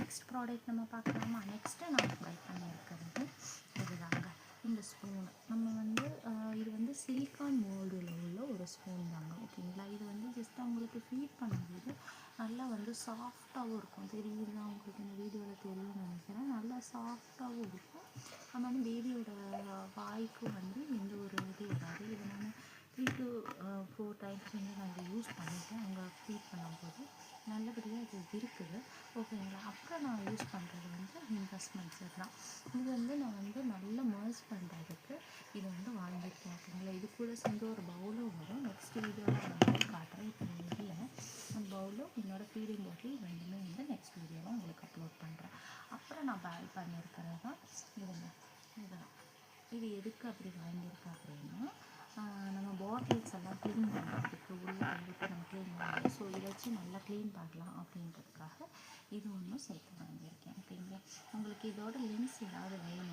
Next product நம்ம பார்க்கலாமா? Next நான் பை பண்ணியிருக்கிறது இதுதாங்க, இந்த ஸ்பூன். நம்ம வந்து இது வந்து சிலிக்கான் மோல்டில் உள்ள ஒரு ஸ்பூன் தாங்க, ஓகேங்களா. இது வந்து ஜஸ்ட் அவங்களுக்கு ஃபீட் பண்ணும்போது நல்லா வந்து சாஃப்டாகவும் இருக்கும். தெரியுதா உங்களுக்கு? இந்த வீடியோவில் தெரியும்னு நினைக்கிறேன். நல்லா சாஃப்டாகவும் இருக்கும். நம்ம வந்து பேபியோட வாய்க்கும் வந்து எந்த ஒரு இது வராது. இதை நான் 3 to 4 டைம்ஸ் வந்து நான் இதை யூஸ் பண்ணிவிட்டேன். அவங்க ஃபீட் பண்ணும்போது நல்லபடியாக இது இருக்குது, ஓகேங்களா. அப்புறம் நான் யூஸ் பண்ணுறது வந்து இன்வெஸ்ட்மெண்ட்ஸர் தான். இது வந்து நான் வந்து நல்லா மர்ஜ் பண்ணுறதுக்கு இதை வந்து வாங்கியிருக்கேன், ஓகேங்களா. இது கூட சேர்ந்து ஒரு பவுலும் வரும். நெக்ஸ்ட் வீடியோவில் நான் வந்து காட்டுறேன். இப்போ இல்லை, அந்த பவுலும் என்னோடய ஃபீடிங் பாட்டில் ரெண்டுமே வந்து நெக்ஸ்ட் வீடியோவில் உங்களுக்கு அப்லோட் பண்ணுறேன். அப்புறம் நான் பை பண்ணியிருக்கிறது தான் இதுதான். இது எதுக்கு அப்படி வாங்கியிருக்கேன் அப்படின்னா, நம்ம பாட்டில்ஸ் எல்லாம் க்ளீன் பண்ணுறதுக்கு உள்ளே வந்துட்டு நம்ம க்ளீன் பண்ணலாம். ஸோ இதை வச்சு நல்லா க்ளீன் பண்ணலாம் அப்படின்றதுக்காக இது ஒன்றும் சேர்த்து வாங்கியிருக்கேன், ஓகேங்களா. உங்களுக்கு இதோட லிங்க்ஸ் ஏதாவது வேணும்